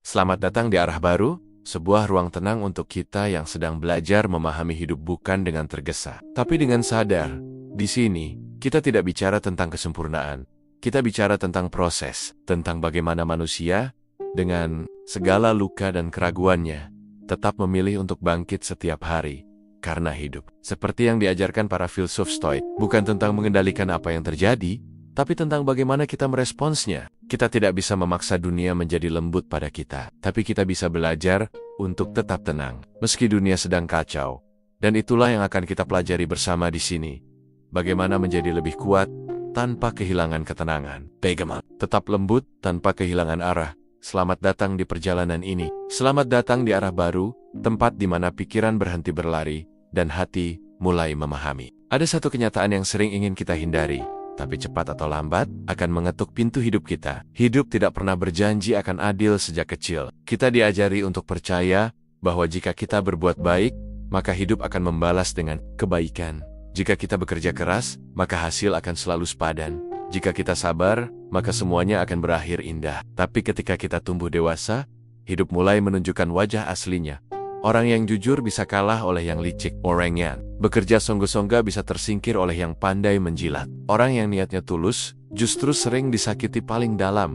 Selamat datang di Arah Baru, sebuah ruang tenang untuk kita yang sedang belajar memahami hidup bukan dengan tergesa, tapi dengan sadar. Di sini, kita tidak bicara tentang kesempurnaan. Kita bicara tentang proses, tentang bagaimana manusia, dengan segala luka dan keraguannya, tetap memilih untuk bangkit setiap hari, karena hidup. Seperti yang diajarkan para filsuf Stoik, bukan tentang mengendalikan apa yang terjadi, tapi tentang bagaimana kita meresponsnya. Kita tidak bisa memaksa dunia menjadi lembut pada kita, tapi kita bisa belajar untuk tetap tenang, meski dunia sedang kacau. Dan itulah yang akan kita pelajari bersama di sini. Bagaimana menjadi lebih kuat tanpa kehilangan ketenangan. Bagaimana tetap lembut tanpa kehilangan arah. Selamat datang di perjalanan ini. Selamat datang di Arah Baru, tempat di mana pikiran berhenti berlari dan hati mulai memahami. Ada satu kenyataan yang sering ingin kita hindari, tapi cepat atau lambat akan mengetuk pintu hidup kita. Hidup tidak pernah berjanji akan adil sejak kecil. Kita diajari untuk percaya bahwa jika kita berbuat baik, maka hidup akan membalas dengan kebaikan. Jika kita bekerja keras, maka hasil akan selalu sepadan. Jika kita sabar, maka semuanya akan berakhir indah. Tapi ketika kita tumbuh dewasa, hidup mulai menunjukkan wajah aslinya. Orang yang jujur bisa kalah oleh yang licik. Orang yang bekerja sungguh-sungguh bisa tersingkir oleh yang pandai menjilat. Orang yang niatnya tulus justru sering disakiti paling dalam.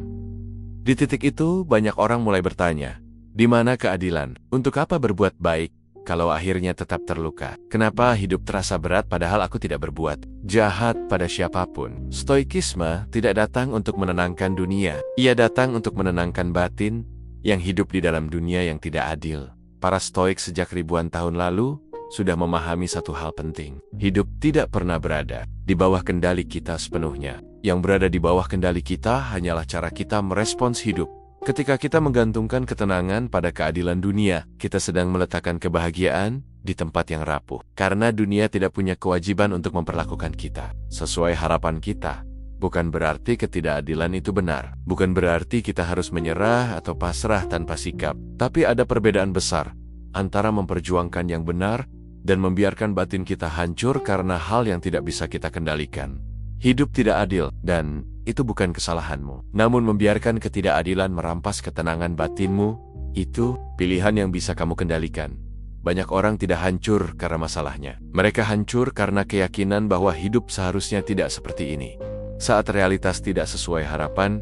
Di titik itu, banyak orang mulai bertanya, di mana keadilan? Untuk apa berbuat baik kalau akhirnya tetap terluka? Kenapa hidup terasa berat padahal aku tidak berbuat jahat pada siapapun? Stoikisme tidak datang untuk menenangkan dunia. Ia datang untuk menenangkan batin yang hidup di dalam dunia yang tidak adil. Para Stoik sejak ribuan tahun lalu sudah memahami satu hal penting. Hidup tidak pernah berada di bawah kendali kita sepenuhnya. Yang berada di bawah kendali kita hanyalah cara kita merespons hidup. Ketika kita menggantungkan ketenangan pada keadilan dunia, kita sedang meletakkan kebahagiaan di tempat yang rapuh. Karena dunia tidak punya kewajiban untuk memperlakukan kita sesuai harapan kita. Bukan berarti ketidakadilan itu benar. Bukan berarti kita harus menyerah atau pasrah tanpa sikap. Tapi ada perbedaan besar antara memperjuangkan yang benar dan membiarkan batin kita hancur karena hal yang tidak bisa kita kendalikan. Hidup tidak adil, dan itu bukan kesalahanmu. Namun membiarkan ketidakadilan merampas ketenangan batinmu, itu pilihan yang bisa kamu kendalikan. Banyak orang tidak hancur karena masalahnya. Mereka hancur karena keyakinan bahwa hidup seharusnya tidak seperti ini. Saat realitas tidak sesuai harapan,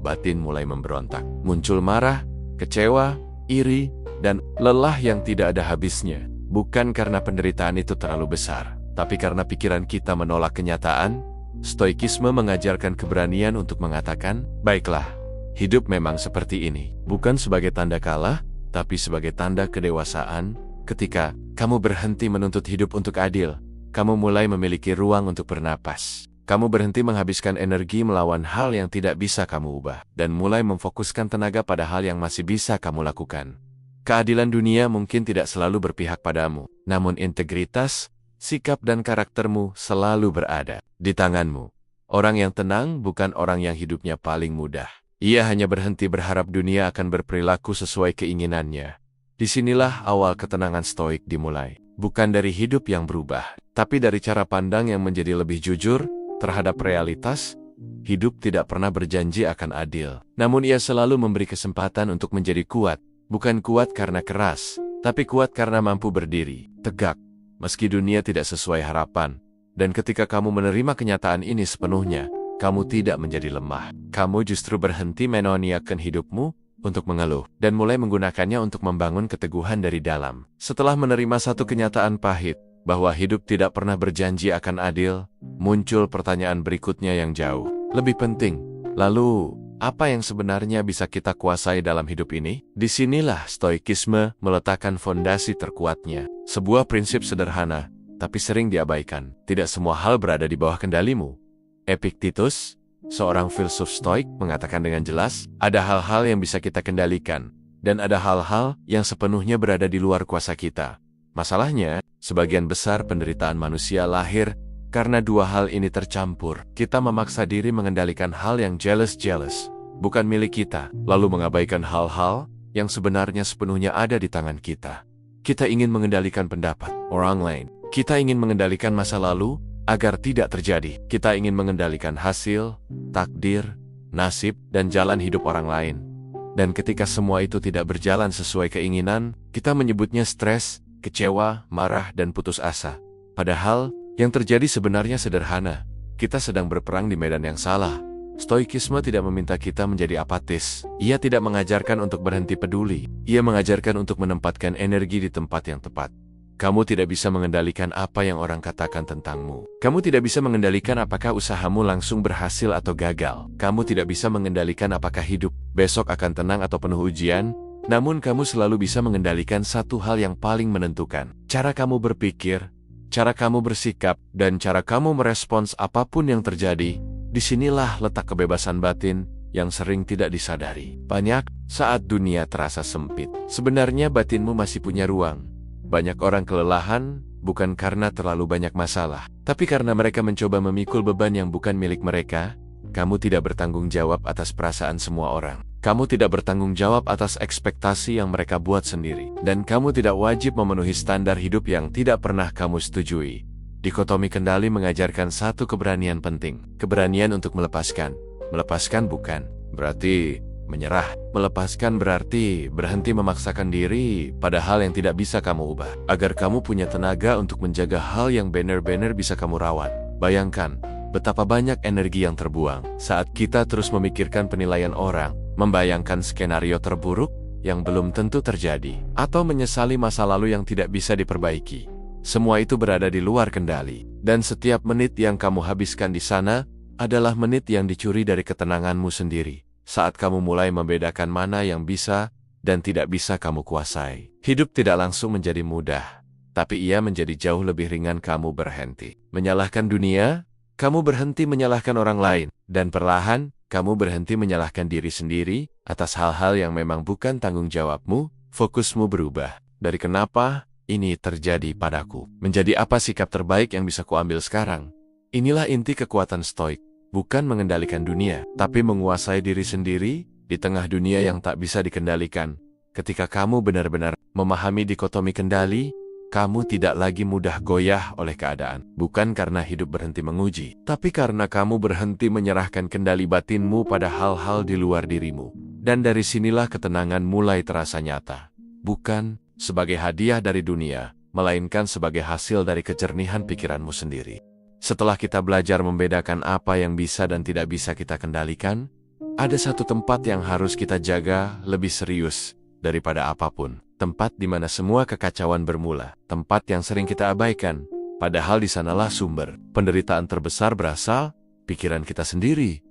batin mulai memberontak. Muncul marah, kecewa, iri, dan lelah yang tidak ada habisnya. Bukan karena penderitaan itu terlalu besar, tapi karena pikiran kita menolak kenyataan. Stoikisme mengajarkan keberanian untuk mengatakan, baiklah, hidup memang seperti ini. Bukan sebagai tanda kalah, tapi sebagai tanda kedewasaan. Ketika kamu berhenti menuntut hidup untuk adil, kamu mulai memiliki ruang untuk bernapas. Kamu berhenti menghabiskan energi melawan hal yang tidak bisa kamu ubah, dan mulai memfokuskan tenaga pada hal yang masih bisa kamu lakukan. Keadilan dunia mungkin tidak selalu berpihak padamu, namun integritas, sikap dan karaktermu selalu berada di tanganmu. Orang yang tenang bukan orang yang hidupnya paling mudah. Ia hanya berhenti berharap dunia akan berperilaku sesuai keinginannya. Disinilah awal ketenangan Stoik dimulai. Bukan dari hidup yang berubah, tapi dari cara pandang yang menjadi lebih jujur terhadap realitas. Hidup tidak pernah berjanji akan adil. Namun ia selalu memberi kesempatan untuk menjadi kuat. Bukan kuat karena keras, tapi kuat karena mampu berdiri tegak meski dunia tidak sesuai harapan. Dan ketika kamu menerima kenyataan ini sepenuhnya, kamu tidak menjadi lemah. Kamu justru berhenti menoniakan hidupmu untuk mengeluh, dan mulai menggunakannya untuk membangun keteguhan dari dalam. Setelah menerima satu kenyataan pahit, bahwa hidup tidak pernah berjanji akan adil, muncul pertanyaan berikutnya yang jauh lebih penting. Lalu, apa yang sebenarnya bisa kita kuasai dalam hidup ini? Disinilah Stoikisme meletakkan fondasi terkuatnya. Sebuah prinsip sederhana, tapi sering diabaikan. Tidak semua hal berada di bawah kendalimu. Epictetus, seorang filsuf Stoik, mengatakan dengan jelas, ada hal-hal yang bisa kita kendalikan, dan ada hal-hal yang sepenuhnya berada di luar kuasa kita. Masalahnya, sebagian besar penderitaan manusia lahir karena dua hal ini tercampur. Kita memaksa diri mengendalikan hal yang jealous, bukan milik kita, lalu mengabaikan hal-hal yang sebenarnya sepenuhnya ada di tangan kita. Kita ingin mengendalikan pendapat orang lain. Kita ingin mengendalikan masa lalu agar tidak terjadi. Kita ingin mengendalikan hasil, takdir, nasib, dan jalan hidup orang lain. Dan ketika semua itu tidak berjalan sesuai keinginan, kita menyebutnya stres, kecewa, marah, dan putus asa. Padahal, yang terjadi sebenarnya sederhana. Kita sedang berperang di medan yang salah. Stoikisme tidak meminta kita menjadi apatis. Ia tidak mengajarkan untuk berhenti peduli. Ia mengajarkan untuk menempatkan energi di tempat yang tepat. Kamu tidak bisa mengendalikan apa yang orang katakan tentangmu. Kamu tidak bisa mengendalikan apakah usahamu langsung berhasil atau gagal. Kamu tidak bisa mengendalikan apakah hidup besok akan tenang atau penuh ujian. Namun kamu selalu bisa mengendalikan satu hal yang paling menentukan. Cara kamu berpikir, cara kamu bersikap, dan cara kamu merespons apapun yang terjadi. Disinilah letak kebebasan batin yang sering tidak disadari. Banyak saat dunia terasa sempit, sebenarnya batinmu masih punya ruang. Banyak orang kelelahan bukan karena terlalu banyak masalah, tapi karena mereka mencoba memikul beban yang bukan milik mereka. Kamu tidak bertanggung jawab atas perasaan semua orang. Kamu tidak bertanggung jawab atas ekspektasi yang mereka buat sendiri. Dan kamu tidak wajib memenuhi standar hidup yang tidak pernah kamu setujui. Dikotomi kendali mengajarkan satu keberanian penting. Keberanian untuk melepaskan. Melepaskan bukan berarti menyerah. Melepaskan berarti berhenti memaksakan diri pada hal yang tidak bisa kamu ubah. Agar kamu punya tenaga untuk menjaga hal yang benar-benar bisa kamu rawat. Bayangkan betapa banyak energi yang terbuang saat kita terus memikirkan penilaian orang, membayangkan skenario terburuk yang belum tentu terjadi, atau menyesali masa lalu yang tidak bisa diperbaiki. Semua itu berada di luar kendali, dan setiap menit yang kamu habiskan di sana adalah menit yang dicuri dari ketenanganmu sendiri. Saat kamu mulai membedakan mana yang bisa dan tidak bisa kamu kuasai, hidup tidak langsung menjadi mudah, tapi ia menjadi jauh lebih ringan. Kamu berhenti menyalahkan dunia, kamu berhenti menyalahkan orang lain, dan perlahan kamu berhenti menyalahkan diri sendiri atas hal-hal yang memang bukan tanggung jawabmu. Fokusmu berubah dari kenapa ini terjadi padaku menjadi apa sikap terbaik yang bisa kuambil sekarang. Inilah inti kekuatan stoik, bukan mengendalikan dunia, tapi menguasai diri sendiri di tengah dunia yang tak bisa dikendalikan. Ketika kamu benar-benar memahami dikotomi kendali, kamu tidak lagi mudah goyah oleh keadaan. Bukan karena hidup berhenti menguji, tapi karena kamu berhenti menyerahkan kendali batinmu pada hal-hal di luar dirimu. Dan dari sinilah ketenangan mulai terasa nyata. Bukan sebagai hadiah dari dunia, melainkan sebagai hasil dari kejernihan pikiranmu sendiri. Setelah kita belajar membedakan apa yang bisa dan tidak bisa kita kendalikan, ada satu tempat yang harus kita jaga lebih serius daripada apapun. Tempat di mana semua kekacauan bermula. Tempat yang sering kita abaikan, padahal di sanalah sumber penderitaan terbesar berasal, pikiran kita sendiri.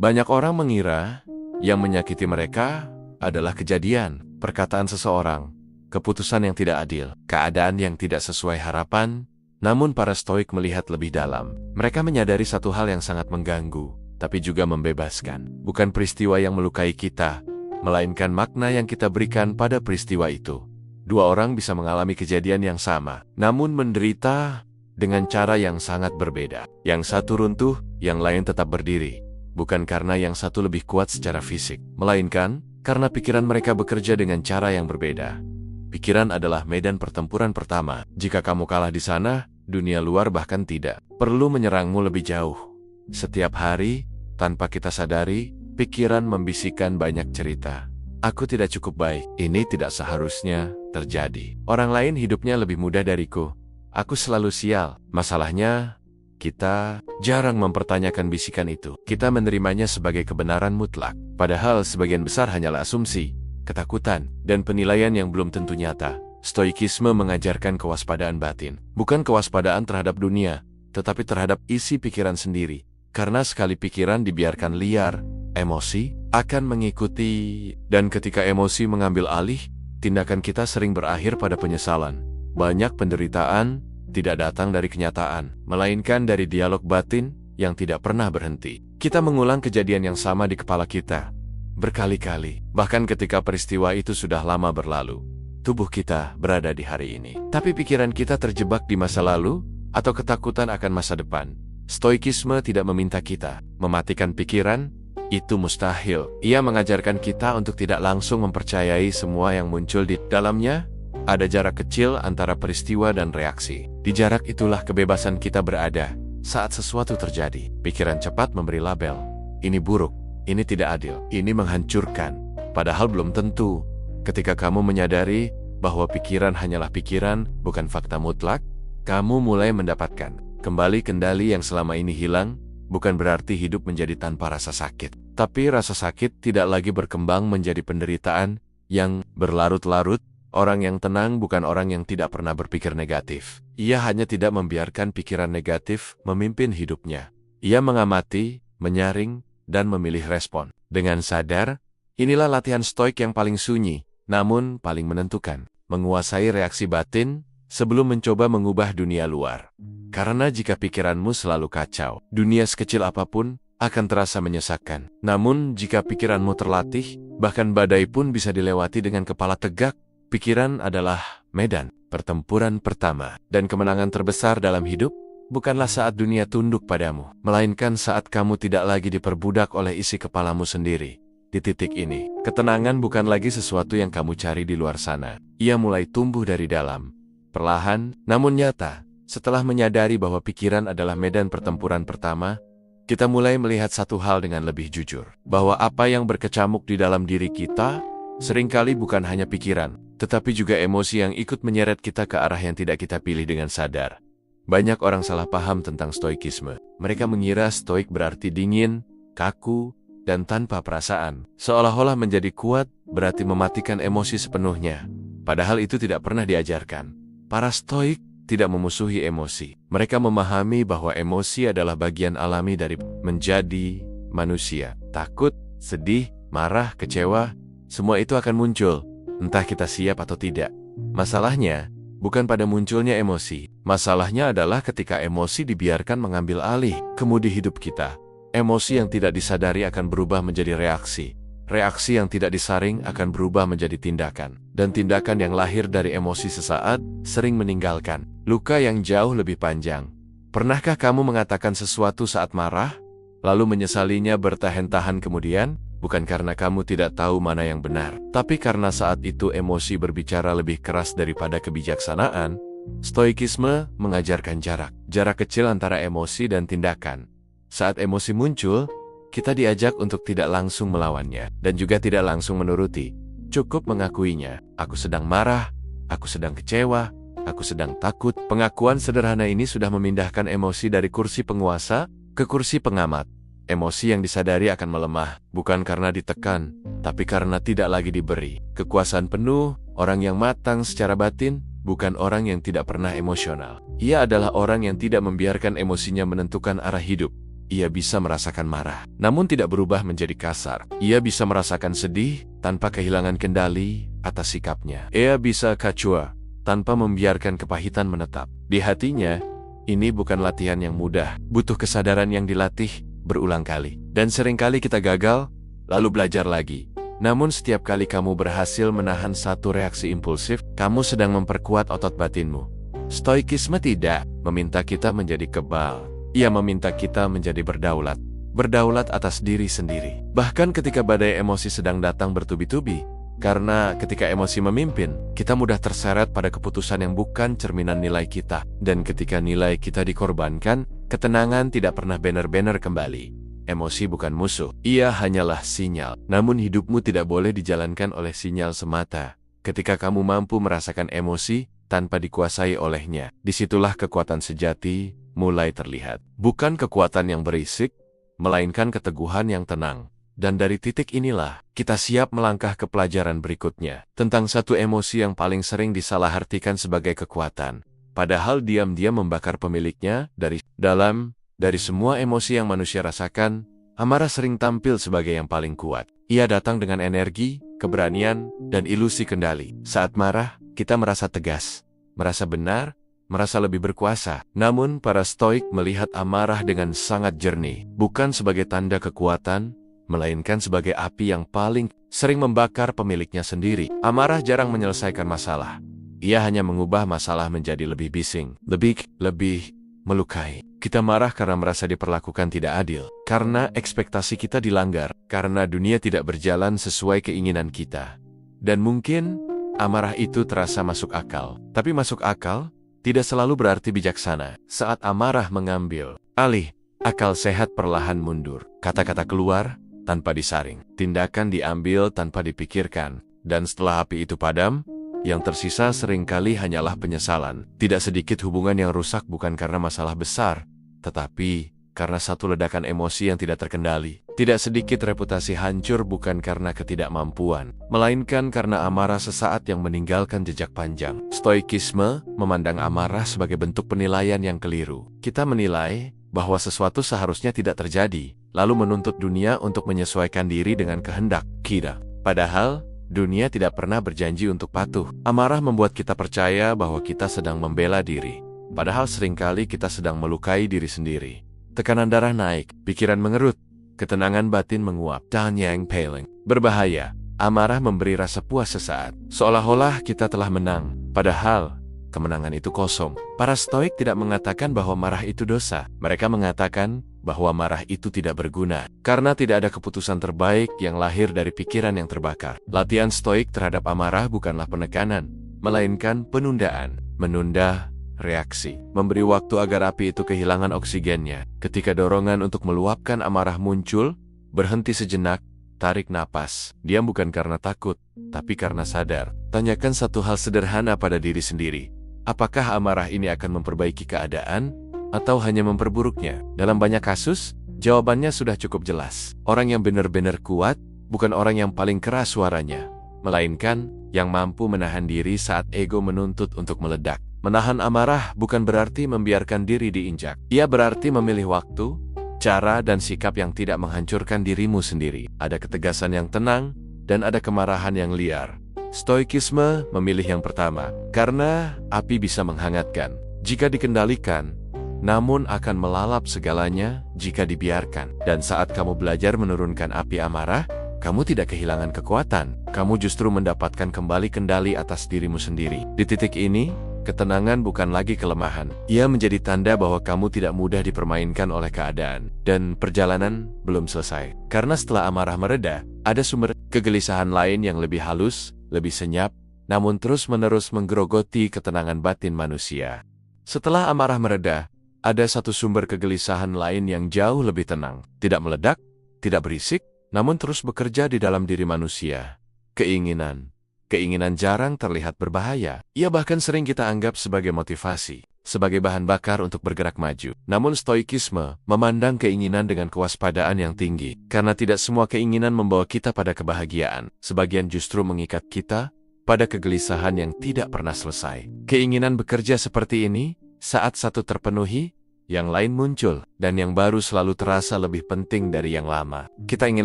Banyak orang mengira yang menyakiti mereka adalah kejadian, perkataan seseorang, keputusan yang tidak adil, keadaan yang tidak sesuai harapan. Namun para stoik melihat lebih dalam. Mereka menyadari satu hal yang sangat mengganggu, tapi juga membebaskan. Bukan peristiwa yang melukai kita, melainkan makna yang kita berikan pada peristiwa itu. Dua orang bisa mengalami kejadian yang sama, namun menderita dengan cara yang sangat berbeda. Yang satu runtuh, yang lain tetap berdiri. Bukan karena yang satu lebih kuat secara fisik, melainkan karena pikiran mereka bekerja dengan cara yang berbeda. Pikiran adalah medan pertempuran pertama. Jika kamu kalah di sana, dunia luar bahkan tidak perlu menyerangmu lebih jauh. Setiap hari, tanpa kita sadari, pikiran membisikkan banyak cerita. Aku tidak cukup baik, ini tidak seharusnya terjadi. Orang lain hidupnya lebih mudah dariku. Aku selalu sial. Masalahnya, kita jarang mempertanyakan bisikan itu. Kita menerimanya sebagai kebenaran mutlak. Padahal sebagian besar hanyalah asumsi, ketakutan, dan penilaian yang belum tentu nyata. Stoikisme mengajarkan kewaspadaan batin. Bukan kewaspadaan terhadap dunia, tetapi terhadap isi pikiran sendiri. Karena sekali pikiran dibiarkan liar, emosi akan mengikuti. Dan ketika emosi mengambil alih, tindakan kita sering berakhir pada penyesalan. Banyak penderitaan tidak datang dari kenyataan, melainkan dari dialog batin yang tidak pernah berhenti. Kita mengulang kejadian yang sama di kepala kita berkali-kali, bahkan ketika peristiwa itu sudah lama berlalu. Tubuh kita berada di hari ini, tapi pikiran kita terjebak di masa lalu atau ketakutan akan masa depan. Stoikisme tidak meminta kita mematikan pikiran, itu mustahil. Ia mengajarkan kita untuk tidak langsung mempercayai semua yang muncul di dalamnya. Ada jarak kecil antara peristiwa dan reaksi. Di jarak itulah kebebasan kita berada. Saat sesuatu terjadi, pikiran cepat memberi label. Ini buruk. Ini tidak adil, ini menghancurkan. Padahal belum tentu. Ketika kamu menyadari bahwa pikiran hanyalah pikiran, bukan fakta mutlak, kamu mulai mendapatkan kembali kendali yang selama ini hilang. Bukan berarti hidup menjadi tanpa rasa sakit, tapi rasa sakit tidak lagi berkembang menjadi penderitaan yang berlarut-larut. Orang yang tenang bukan orang yang tidak pernah berpikir negatif. Ia hanya tidak membiarkan pikiran negatif memimpin hidupnya. Ia mengamati, menyaring, dan memilih respon. Dengan sadar, inilah latihan stoik yang paling sunyi, namun paling menentukan. Menguasai reaksi batin sebelum mencoba mengubah dunia luar. Karena jika pikiranmu selalu kacau, dunia sekecil apapun akan terasa menyesakkan. Namun jika pikiranmu terlatih, bahkan badai pun bisa dilewati dengan kepala tegak. Pikiran adalah medan pertempuran pertama, dan kemenangan terbesar dalam hidup bukanlah saat dunia tunduk padamu, melainkan saat kamu tidak lagi diperbudak oleh isi kepalamu sendiri. Di titik ini, ketenangan bukan lagi sesuatu yang kamu cari di luar sana. Ia mulai tumbuh dari dalam, perlahan namun nyata. Setelah menyadari bahwa pikiran adalah medan pertempuran pertama, kita mulai melihat satu hal dengan lebih jujur, bahwa apa yang berkecamuk di dalam diri kita seringkali bukan hanya pikiran, tetapi juga emosi yang ikut menyeret kita ke arah yang tidak kita pilih dengan sadar. Banyak orang salah paham tentang stoikisme. Mereka mengira stoik berarti dingin, kaku, dan tanpa perasaan. Seolah-olah menjadi kuat berarti mematikan emosi sepenuhnya. Padahal itu tidak pernah diajarkan. Para stoik tidak memusuhi emosi. Mereka memahami bahwa emosi adalah bagian alami dari menjadi manusia. Takut, sedih, marah, kecewa, semua itu akan muncul, entah kita siap atau tidak. Masalahnya bukan pada munculnya emosi. Masalahnya adalah ketika emosi dibiarkan mengambil alih kemudi hidup kita. Emosi yang tidak disadari akan berubah menjadi reaksi. Reaksi yang tidak disaring akan berubah menjadi tindakan. Dan tindakan yang lahir dari emosi sesaat sering meninggalkan luka yang jauh lebih panjang. Pernahkah kamu mengatakan sesuatu saat marah, lalu menyesalinya bertahan-tahan kemudian? Bukan karena kamu tidak tahu mana yang benar, tapi karena saat itu emosi berbicara lebih keras daripada kebijaksanaan. Stoikisme mengajarkan jarak kecil antara emosi dan tindakan. Saat emosi muncul, kita diajak untuk tidak langsung melawannya, dan juga tidak langsung menuruti. Cukup mengakuinya, aku sedang marah, aku sedang kecewa, aku sedang takut. Pengakuan sederhana ini sudah memindahkan emosi dari kursi penguasa ke kursi pengamat. Emosi yang disadari akan melemah, bukan karena ditekan, tapi karena tidak lagi diberi kekuasaan penuh. Orang yang matang secara batin bukan orang yang tidak pernah emosional. Ia adalah orang yang tidak membiarkan emosinya menentukan arah hidup. Ia bisa merasakan marah, namun tidak berubah menjadi kasar. Ia bisa merasakan sedih tanpa kehilangan kendali atas sikapnya. Ia bisa kacua tanpa membiarkan kepahitan menetap di hatinya. Ini bukan latihan yang mudah, butuh kesadaran yang dilatih berulang kali. Dan seringkali kita gagal, lalu belajar lagi. Namun setiap kali kamu berhasil menahan satu reaksi impulsif, kamu sedang memperkuat otot batinmu. Stoikisme tidak meminta kita menjadi kebal. Ia meminta kita menjadi berdaulat. Berdaulat atas diri sendiri. Bahkan ketika badai emosi sedang datang bertubi-tubi. Karena ketika emosi memimpin, kita mudah terseret pada keputusan yang bukan cerminan nilai kita. Dan ketika nilai kita dikorbankan, ketenangan tidak pernah benar-benar kembali. Emosi bukan musuh, ia hanyalah sinyal. Namun hidupmu tidak boleh dijalankan oleh sinyal semata. Ketika kamu mampu merasakan emosi tanpa dikuasai olehnya, disitulah kekuatan sejati mulai terlihat. Bukan kekuatan yang berisik, melainkan keteguhan yang tenang. Dan dari titik inilah, kita siap melangkah ke pelajaran berikutnya. Tentang satu emosi yang paling sering disalahartikan sebagai kekuatan. Padahal diam-diam membakar pemiliknya dari dalam. Dari semua emosi yang manusia rasakan, amarah sering tampil sebagai yang paling kuat. Ia datang dengan energi, keberanian, dan ilusi kendali. Saat marah, kita merasa tegas, merasa benar, merasa lebih berkuasa. Namun para stoik melihat amarah dengan sangat jernih. Bukan sebagai tanda kekuatan, melainkan sebagai api yang paling sering membakar pemiliknya sendiri. Amarah jarang menyelesaikan masalah. Ia hanya mengubah masalah menjadi lebih bising, lebih melukai. Kita marah karena merasa diperlakukan tidak adil, karena ekspektasi kita dilanggar, karena dunia tidak berjalan sesuai keinginan kita. Dan mungkin amarah itu terasa masuk akal. Tapi masuk akal tidak selalu berarti bijaksana. Saat amarah mengambil alih, akal sehat perlahan mundur. Kata-kata keluar, tanpa disaring. Tindakan diambil tanpa dipikirkan. Dan setelah api itu padam, yang tersisa seringkali hanyalah penyesalan. Tidak sedikit hubungan yang rusak bukan karena masalah besar, tetapi karena satu ledakan emosi yang tidak terkendali. Tidak sedikit reputasi hancur bukan karena ketidakmampuan, melainkan karena amarah sesaat yang meninggalkan jejak panjang. Stoikisme memandang amarah sebagai bentuk penilaian yang keliru. Kita menilai bahwa sesuatu seharusnya tidak terjadi, lalu menuntut dunia untuk menyesuaikan diri dengan kehendak kita. Padahal, dunia tidak pernah berjanji untuk patuh. Amarah membuat kita percaya bahwa kita sedang membela diri, padahal seringkali kita sedang melukai diri sendiri. Tekanan darah naik, pikiran mengerut, ketenangan batin menguap. Danyang Paling. Berbahaya, amarah memberi rasa puas sesaat, seolah-olah kita telah menang, padahal kemenangan itu kosong. Para Stoik tidak mengatakan bahwa marah itu dosa. Mereka mengatakan bahwa marah itu tidak berguna, karena tidak ada keputusan terbaik yang lahir dari pikiran yang terbakar. Latihan Stoik terhadap amarah bukanlah penekanan, melainkan penundaan. Menunda reaksi, memberi waktu agar api itu kehilangan oksigennya. Ketika dorongan untuk meluapkan amarah muncul, berhenti sejenak, tarik napas. Diam bukan karena takut, tapi karena sadar. Tanyakan satu hal sederhana pada diri sendiri. Apakah amarah ini akan memperbaiki keadaan, atau hanya memperburuknya? Dalam banyak kasus, jawabannya sudah cukup jelas. Orang yang benar-benar kuat, bukan orang yang paling keras suaranya, melainkan yang mampu menahan diri saat ego menuntut untuk meledak. Menahan amarah bukan berarti membiarkan diri diinjak. Ia berarti memilih waktu, cara dan sikap yang tidak menghancurkan dirimu sendiri. Ada ketegasan yang tenang, dan ada kemarahan yang liar. Stoikisme memilih yang pertama, karena api bisa menghangatkan jika dikendalikan, namun akan melalap segalanya jika dibiarkan. Dan saat kamu belajar menurunkan api amarah, kamu tidak kehilangan kekuatan. Kamu justru mendapatkan kembali kendali atas dirimu sendiri. Di titik ini, ketenangan bukan lagi kelemahan. Ia menjadi tanda bahwa kamu tidak mudah dipermainkan oleh keadaan. Dan perjalanan belum selesai. Karena setelah amarah mereda, ada sumber kegelisahan lain yang lebih halus, lebih senyap, namun terus-menerus menggerogoti ketenangan batin manusia. Setelah amarah mereda, ada satu sumber kegelisahan lain yang jauh lebih tenang. Tidak meledak, tidak berisik, namun terus bekerja di dalam diri manusia. Keinginan. Keinginan jarang terlihat berbahaya. Ia bahkan sering kita anggap sebagai motivasi, sebagai bahan bakar untuk bergerak maju. Namun Stoikisme memandang keinginan dengan kewaspadaan yang tinggi, karena tidak semua keinginan membawa kita pada kebahagiaan. Sebagian justru mengikat kita pada kegelisahan yang tidak pernah selesai. Keinginan bekerja seperti ini, saat satu terpenuhi, yang lain muncul, dan yang baru selalu terasa lebih penting dari yang lama. Kita ingin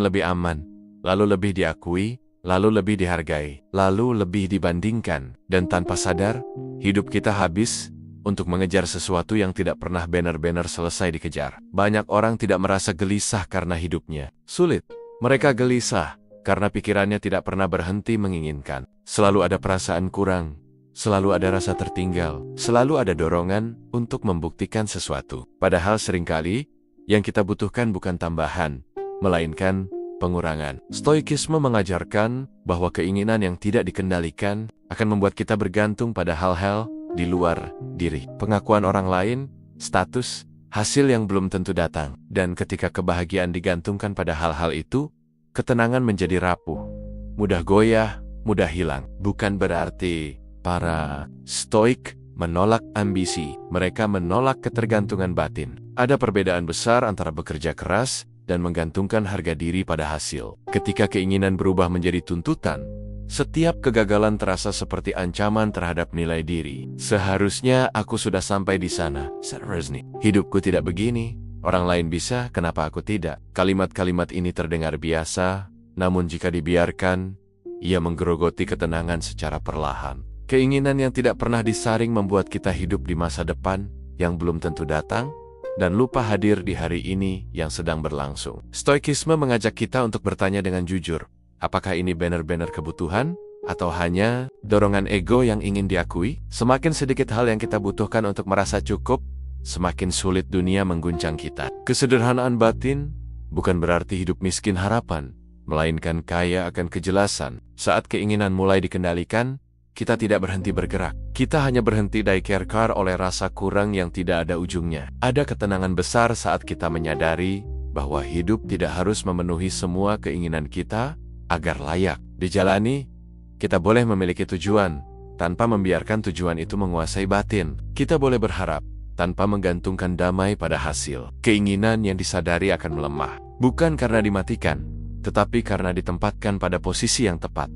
lebih aman, lalu lebih diakui, lalu lebih dihargai, lalu lebih dibandingkan, dan tanpa sadar, hidup kita habis untuk mengejar sesuatu yang tidak pernah benar-benar selesai dikejar. Banyak orang tidak merasa gelisah karena hidupnya sulit. Mereka gelisah karena pikirannya tidak pernah berhenti menginginkan. Selalu ada perasaan kurang, selalu ada rasa tertinggal, selalu ada dorongan untuk membuktikan sesuatu. Padahal seringkali, yang kita butuhkan bukan tambahan, melainkan pengurangan. Stoikisme mengajarkan bahwa keinginan yang tidak dikendalikan akan membuat kita bergantung pada hal-hal di luar diri. Pengakuan orang lain, status, hasil yang belum tentu datang. Dan ketika kebahagiaan digantungkan pada hal-hal itu, ketenangan menjadi rapuh, mudah goyah, mudah hilang. Bukan berarti para Stoik menolak ambisi. Mereka menolak ketergantungan batin. Ada perbedaan besar antara bekerja keras dan menggantungkan harga diri pada hasil. Ketika keinginan berubah menjadi tuntutan, setiap kegagalan terasa seperti ancaman terhadap nilai diri. Seharusnya aku sudah sampai di sana, Seharusnya hidupku tidak begini. Orang lain bisa, kenapa aku tidak? Kalimat-kalimat ini terdengar biasa, namun jika dibiarkan, ia menggerogoti ketenangan secara perlahan. Keinginan yang tidak pernah disaring membuat kita hidup di masa depan yang belum tentu datang, dan lupa hadir di hari ini yang sedang berlangsung. Stoikisme mengajak kita untuk bertanya dengan jujur, apakah ini benar-benar kebutuhan, atau hanya dorongan ego yang ingin diakui? Semakin sedikit hal yang kita butuhkan untuk merasa cukup, semakin sulit dunia mengguncang kita. Kesederhanaan batin bukan berarti hidup miskin harapan, melainkan kaya akan kejelasan. Saat keinginan mulai dikendalikan, kita tidak berhenti bergerak. Kita hanya berhenti dikejar oleh rasa kurang yang tidak ada ujungnya. Ada ketenangan besar saat kita menyadari bahwa hidup tidak harus memenuhi semua keinginan kita agar layak dijalani. Kita boleh memiliki tujuan tanpa membiarkan tujuan itu menguasai batin. Kita boleh berharap tanpa menggantungkan damai pada hasil. Keinginan yang disadari akan melemah, bukan karena dimatikan, tetapi karena ditempatkan pada posisi yang tepat.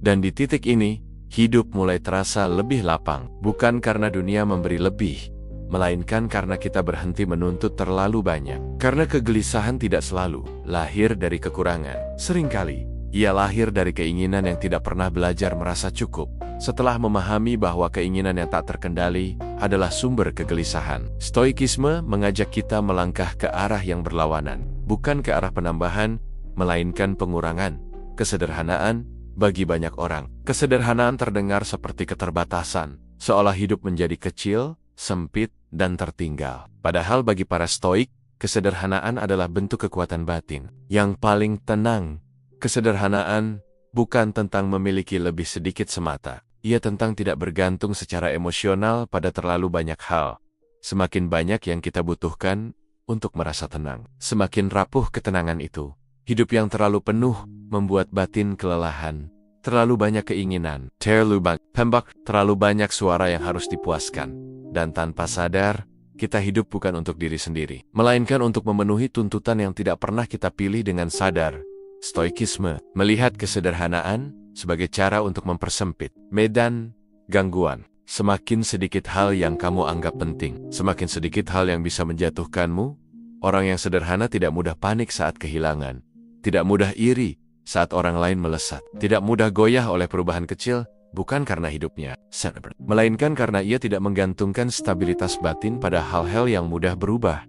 Dan di titik ini, hidup mulai terasa lebih lapang, bukan karena dunia memberi lebih, melainkan karena kita berhenti menuntut terlalu banyak. Karena kegelisahan tidak selalu lahir dari kekurangan. Seringkali, ia lahir dari keinginan yang tidak pernah belajar merasa cukup. Setelah memahami bahwa keinginan yang tak terkendali adalah sumber kegelisahan, Stoikisme mengajak kita melangkah ke arah yang berlawanan, bukan ke arah penambahan, melainkan pengurangan. Kesederhanaan bagi banyak orang, kesederhanaan terdengar seperti keterbatasan, seolah hidup menjadi kecil, sempit, dan tertinggal. Padahal bagi para Stoik, kesederhanaan adalah bentuk kekuatan batin yang paling tenang. Kesederhanaan bukan tentang memiliki lebih sedikit semata. Ia tentang tidak bergantung secara emosional pada terlalu banyak hal. Semakin banyak yang kita butuhkan untuk merasa tenang, semakin rapuh ketenangan itu. Hidup yang terlalu penuh membuat batin kelelahan. Terlalu banyak keinginan, terlalu banyak suara yang harus dipuaskan. Dan tanpa sadar, kita hidup bukan untuk diri sendiri, melainkan untuk memenuhi tuntutan yang tidak pernah kita pilih dengan sadar. Stoikisme melihat kesederhanaan sebagai cara untuk mempersempit medan gangguan. Semakin sedikit hal yang kamu anggap penting, semakin sedikit hal yang bisa menjatuhkanmu. Orang yang sederhana tidak mudah panik saat kehilangan, tidak mudah iri saat orang lain melesat, tidak mudah goyah oleh perubahan kecil, bukan karena hidupnya melainkan karena ia tidak menggantungkan stabilitas batin pada hal-hal yang mudah berubah.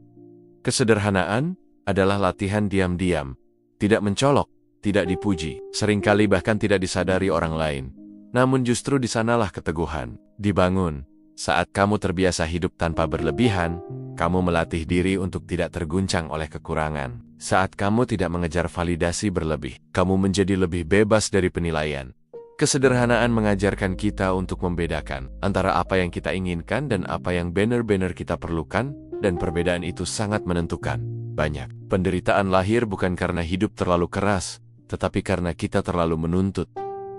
Kesederhanaan adalah latihan diam-diam, tidak mencolok, tidak dipuji, seringkali bahkan tidak disadari orang lain. Namun justru di sanalah keteguhan dibangun. Saat kamu terbiasa hidup tanpa berlebihan, kamu melatih diri untuk tidak terguncang oleh kekurangan. Saat kamu tidak mengejar validasi berlebih, kamu menjadi lebih bebas dari penilaian. Kesederhanaan mengajarkan kita untuk membedakan antara apa yang kita inginkan dan apa yang benar-benar kita perlukan, dan perbedaan itu sangat menentukan. Banyak penderitaan lahir bukan karena hidup terlalu keras, tetapi karena kita terlalu menuntut.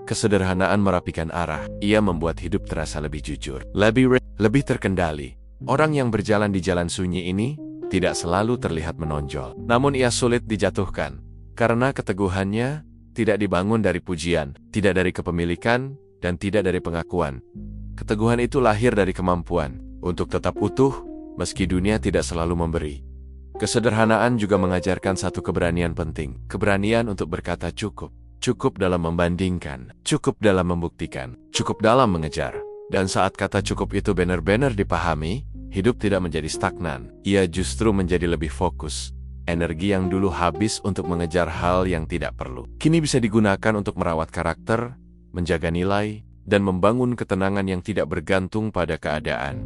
Kesederhanaan merapikan arah. Ia membuat hidup terasa lebih jujur, lebih terkendali. Orang yang berjalan di jalan sunyi ini tidak selalu terlihat menonjol, namun ia sulit dijatuhkan karena keteguhannya tidak dibangun dari pujian, tidak dari kepemilikan, dan tidak dari pengakuan. Keteguhan itu lahir dari kemampuan untuk tetap utuh meski dunia tidak selalu memberi. Kesederhanaan juga mengajarkan satu keberanian penting, keberanian untuk berkata cukup. Cukup dalam membandingkan, cukup dalam membuktikan, cukup dalam mengejar. Dan saat kata cukup itu benar-benar dipahami, hidup tidak menjadi stagnan. Ia justru menjadi lebih fokus. Energi yang dulu habis untuk mengejar hal yang tidak perlu, kini bisa digunakan untuk merawat karakter, menjaga nilai, dan membangun ketenangan yang tidak bergantung pada keadaan.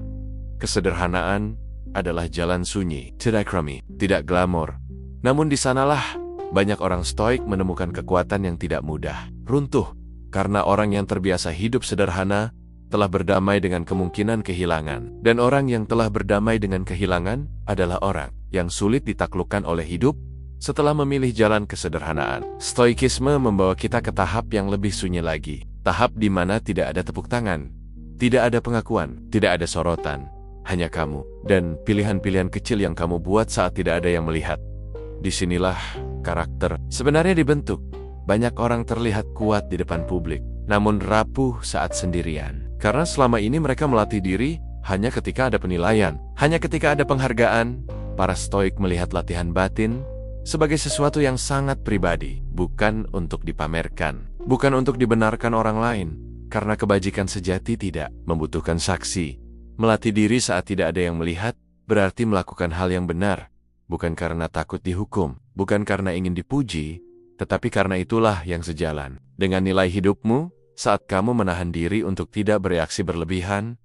Kesederhanaan adalah jalan sunyi, tidak ramai, tidak glamor. Namun di sanalah banyak orang Stoik menemukan kekuatan yang tidak mudah runtuh, karena orang yang terbiasa hidup sederhana telah berdamai dengan kemungkinan kehilangan. Dan orang yang telah berdamai dengan kehilangan adalah orang yang sulit ditaklukkan oleh hidup setelah memilih jalan kesederhanaan. Stoikisme membawa kita ke tahap yang lebih sunyi lagi, tahap di mana tidak ada tepuk tangan, tidak ada pengakuan, tidak ada sorotan, hanya kamu dan pilihan-pilihan kecil yang kamu buat saat tidak ada yang melihat. Disinilah karakter sebenarnya dibentuk. Banyak orang terlihat kuat di depan publik, namun rapuh saat sendirian. Karena selama ini mereka melatih diri hanya ketika ada penilaian, hanya ketika ada penghargaan. Para Stoik melihat latihan batin sebagai sesuatu yang sangat pribadi, bukan untuk dipamerkan, bukan untuk dibenarkan orang lain. Karena kebajikan sejati tidak membutuhkan saksi. Melatih diri saat tidak ada yang melihat berarti melakukan hal yang benar, bukan karena takut dihukum, bukan karena ingin dipuji, tetapi karena itulah yang sejalan dengan nilai hidupmu. Saat kamu menahan diri untuk tidak bereaksi berlebihan,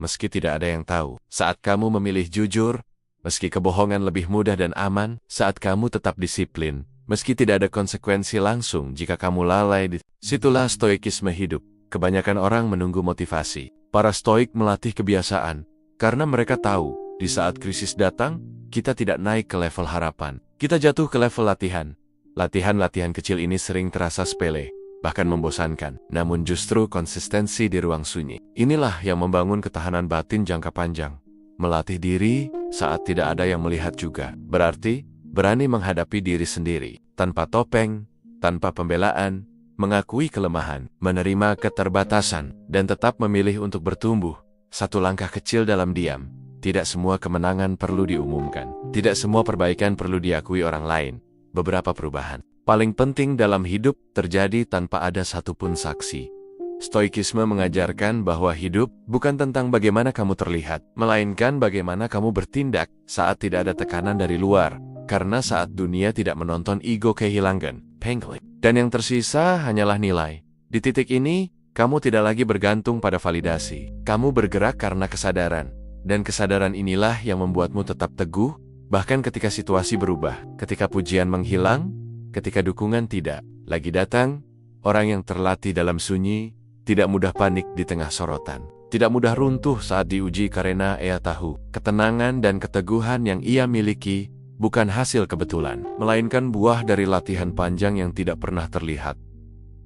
meski tidak ada yang tahu. Saat kamu memilih jujur, meski kebohongan lebih mudah dan aman. Saat kamu tetap disiplin, meski tidak ada konsekuensi langsung jika kamu lalai. Situlah stoikisme hidup. Kebanyakan orang menunggu motivasi. Para Stoik melatih kebiasaan, karena mereka tahu, di saat krisis datang, kita tidak naik ke level harapan. Kita jatuh ke level latihan. Latihan-latihan kecil ini sering terasa sepele, bahkan membosankan. Namun justru konsistensi di ruang sunyi. Inilah yang membangun ketahanan batin jangka panjang. Melatih diri saat tidak ada yang melihat juga. Berarti, berani menghadapi diri sendiri. Tanpa topeng, tanpa pembelaan, mengakui kelemahan, menerima keterbatasan, dan tetap memilih untuk bertumbuh. Satu langkah kecil dalam diam. Tidak semua kemenangan perlu diumumkan. Tidak semua perbaikan perlu diakui orang lain. Beberapa perubahan paling penting dalam hidup terjadi tanpa ada satupun saksi. Stoikisme mengajarkan bahwa hidup bukan tentang bagaimana kamu terlihat, melainkan bagaimana kamu bertindak saat tidak ada tekanan dari luar. Karena saat dunia tidak menonton ego kehilangan, pengklip. Dan yang tersisa hanyalah nilai. Di titik ini, kamu tidak lagi bergantung pada validasi. Kamu bergerak karena kesadaran. Dan kesadaran inilah yang membuatmu tetap teguh, bahkan ketika situasi berubah. Ketika pujian menghilang, ketika dukungan tidak lagi datang, orang yang terlatih dalam sunyi, tidak mudah panik di tengah sorotan. Tidak mudah runtuh saat diuji karena ia tahu. Ketenangan dan keteguhan yang ia miliki bukan hasil kebetulan, melainkan buah dari latihan panjang yang tidak pernah terlihat.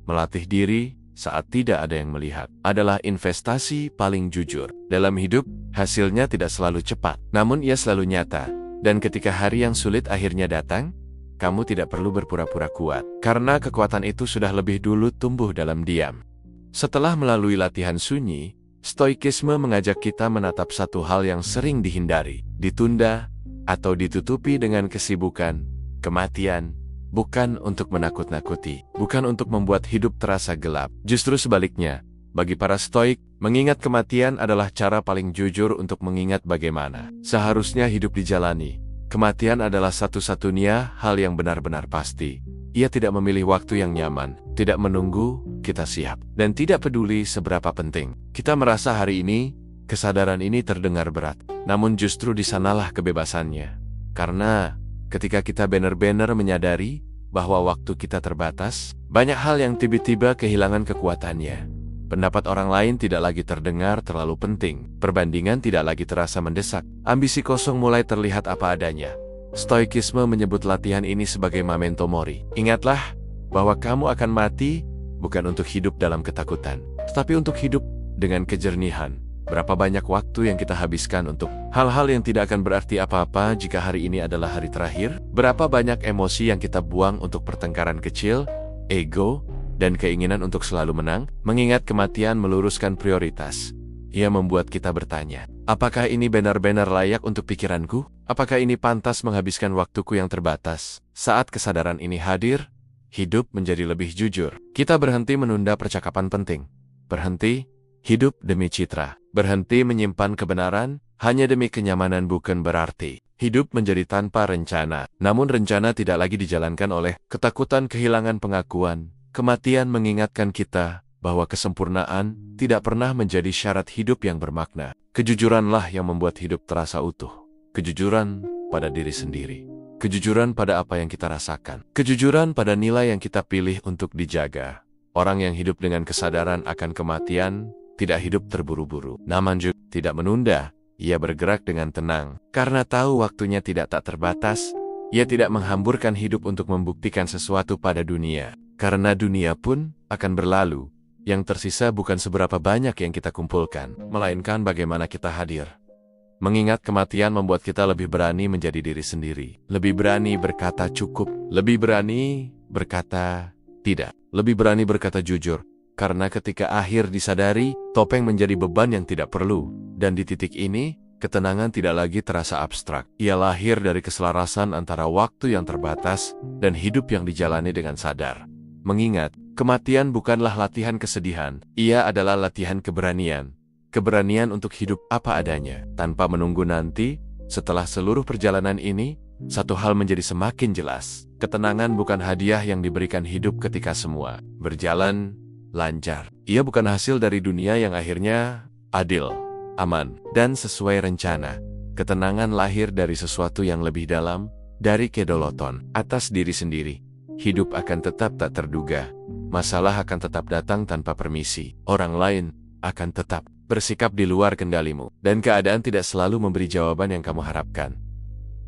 Melatih diri saat tidak ada yang melihat adalah investasi paling jujur. Dalam hidup, hasilnya tidak selalu cepat, namun ia selalu nyata. Dan ketika hari yang sulit akhirnya datang, kamu tidak perlu berpura-pura kuat, karena kekuatan itu sudah lebih dulu tumbuh dalam diam. Setelah melalui latihan sunyi, Stoikisme mengajak kita menatap satu hal yang sering dihindari, ditunda, atau ditutupi dengan kesibukan, kematian, bukan untuk menakut-nakuti, bukan untuk membuat hidup terasa gelap. Justru sebaliknya, bagi para Stoik, mengingat kematian adalah cara paling jujur untuk mengingat bagaimana seharusnya hidup dijalani. Kematian adalah satu-satunya hal yang benar-benar pasti. Ia tidak memilih waktu yang nyaman, tidak menunggu kita siap, dan tidak peduli seberapa penting kita merasa hari ini. Kesadaran ini terdengar berat, namun justru di sanalah kebebasannya. Karena ketika kita benar-benar menyadari bahwa waktu kita terbatas, banyak hal yang tiba-tiba kehilangan kekuatannya. Pendapat orang lain tidak lagi terdengar terlalu penting, perbandingan tidak lagi terasa mendesak, ambisi kosong mulai terlihat apa adanya. Stoikisme menyebut latihan ini sebagai memento mori. Ingatlah bahwa kamu akan mati bukan untuk hidup dalam ketakutan, tetapi untuk hidup dengan kejernihan. Berapa banyak waktu yang kita habiskan untuk hal-hal yang tidak akan berarti apa-apa jika hari ini adalah hari terakhir? Berapa banyak emosi yang kita buang untuk pertengkaran kecil, ego, dan keinginan untuk selalu menang? Mengingat kematian meluruskan prioritas. Ia membuat kita bertanya, apakah ini benar-benar layak untuk pikiranku? Apakah ini pantas menghabiskan waktuku yang terbatas? Saat kesadaran ini hadir, hidup menjadi lebih jujur. Kita berhenti menunda percakapan penting. Berhenti hidup demi citra. Berhenti menyimpan kebenaran hanya demi kenyamanan bukan berarti. Hidup menjadi tanpa rencana. Namun rencana tidak lagi dijalankan oleh ketakutan kehilangan pengakuan. Kematian mengingatkan kita bahwa kesempurnaan tidak pernah menjadi syarat hidup yang bermakna. Kejujuranlah yang membuat hidup terasa utuh. Kejujuran pada diri sendiri. Kejujuran pada apa yang kita rasakan. Kejujuran pada nilai yang kita pilih untuk dijaga. Orang yang hidup dengan kesadaran akan kematian tidak hidup terburu-buru. Namun juga tidak menunda. Ia bergerak dengan tenang. Karena tahu waktunya tidak tak terbatas, ia tidak menghamburkan hidup untuk membuktikan sesuatu pada dunia. Karena dunia pun akan berlalu. Yang tersisa bukan seberapa banyak yang kita kumpulkan, melainkan bagaimana kita hadir. Mengingat kematian membuat kita lebih berani menjadi diri sendiri. Lebih berani berkata cukup. Lebih berani berkata tidak. Lebih berani berkata jujur. Karena ketika akhir disadari, topeng menjadi beban yang tidak perlu. Dan di titik ini, ketenangan tidak lagi terasa abstrak. Ia lahir dari keselarasan antara waktu yang terbatas dan hidup yang dijalani dengan sadar. Mengingat, kematian bukanlah latihan kesedihan. Ia adalah latihan keberanian. Keberanian untuk hidup apa adanya. Tanpa menunggu nanti, setelah seluruh perjalanan ini, satu hal menjadi semakin jelas. Ketenangan bukan hadiah yang diberikan hidup ketika semua berjalan lancar. Ia bukan hasil dari dunia yang akhirnya adil, aman, dan sesuai rencana. Ketenangan lahir dari sesuatu yang lebih dalam, dari kedaulatan atas diri sendiri. Hidup akan tetap tak terduga. Masalah akan tetap datang tanpa permisi. Orang lain akan tetap bersikap di luar kendalimu. Dan keadaan tidak selalu memberi jawaban yang kamu harapkan.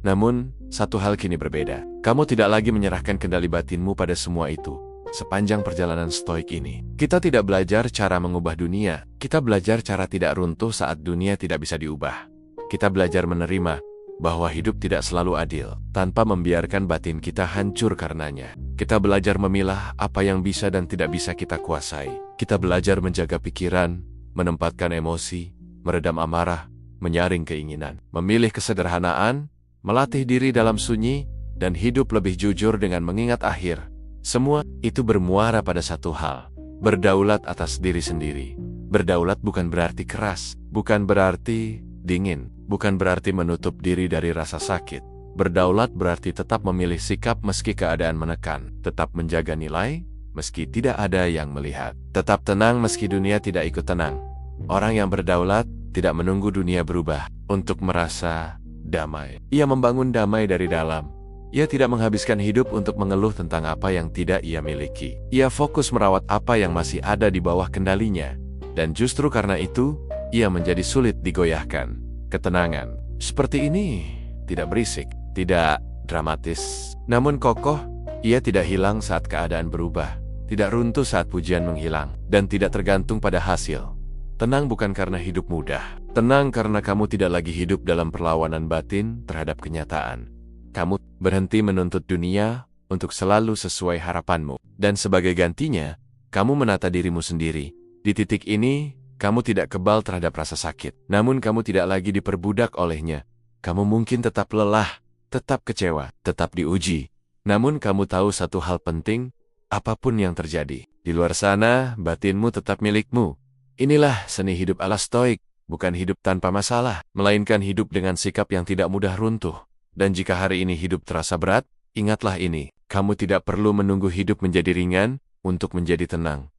Namun, satu hal kini berbeda. Kamu tidak lagi menyerahkan kendali batinmu pada semua itu. Sepanjang perjalanan stoik ini, kita tidak belajar cara mengubah dunia. Kita belajar cara tidak runtuh saat dunia tidak bisa diubah. Kita belajar menerima bahwa hidup tidak selalu adil, tanpa membiarkan batin kita hancur karenanya. Kita belajar memilah apa yang bisa dan tidak bisa kita kuasai. Kita belajar menjaga pikiran, menempatkan emosi, meredam amarah, menyaring keinginan, memilih kesederhanaan, melatih diri dalam sunyi, dan hidup lebih jujur dengan mengingat akhir. Semua itu bermuara pada satu hal, berdaulat atas diri sendiri. Berdaulat bukan berarti keras, bukan berarti dingin, bukan berarti menutup diri dari rasa sakit. Berdaulat berarti tetap memilih sikap meski keadaan menekan, tetap menjaga nilai meski tidak ada yang melihat, tetap tenang meski dunia tidak ikut tenang. Orang yang berdaulat tidak menunggu dunia berubah untuk merasa damai. Ia membangun damai dari dalam. Ia tidak menghabiskan hidup untuk mengeluh tentang apa yang tidak ia miliki. Ia fokus merawat apa yang masih ada di bawah kendalinya. Dan justru karena itu, ia menjadi sulit digoyahkan. Ketenangan seperti ini tidak berisik, tidak dramatis, namun kokoh. Ia tidak hilang saat keadaan berubah, tidak runtuh saat pujian menghilang, dan tidak tergantung pada hasil. Tenang bukan karena hidup mudah. Tenang karena kamu tidak lagi hidup dalam perlawanan batin terhadap kenyataan. Kamu berhenti menuntut dunia untuk selalu sesuai harapanmu. Dan sebagai gantinya, kamu menata dirimu sendiri. Di titik ini, kamu tidak kebal terhadap rasa sakit. Namun kamu tidak lagi diperbudak olehnya. Kamu mungkin tetap lelah, tetap kecewa, tetap diuji. Namun kamu tahu satu hal penting, apapun yang terjadi. Di luar sana, batinmu tetap milikmu. Inilah seni hidup ala stoik, bukan hidup tanpa masalah, melainkan hidup dengan sikap yang tidak mudah runtuh. Dan jika hari ini hidup terasa berat, ingatlah ini, kamu tidak perlu menunggu hidup menjadi ringan untuk menjadi tenang.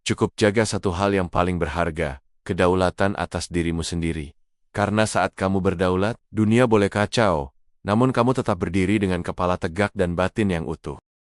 Cukup jaga satu hal yang paling berharga, kedaulatan atas dirimu sendiri. Karena saat kamu berdaulat, dunia boleh kacau, namun kamu tetap berdiri dengan kepala tegak dan batin yang utuh.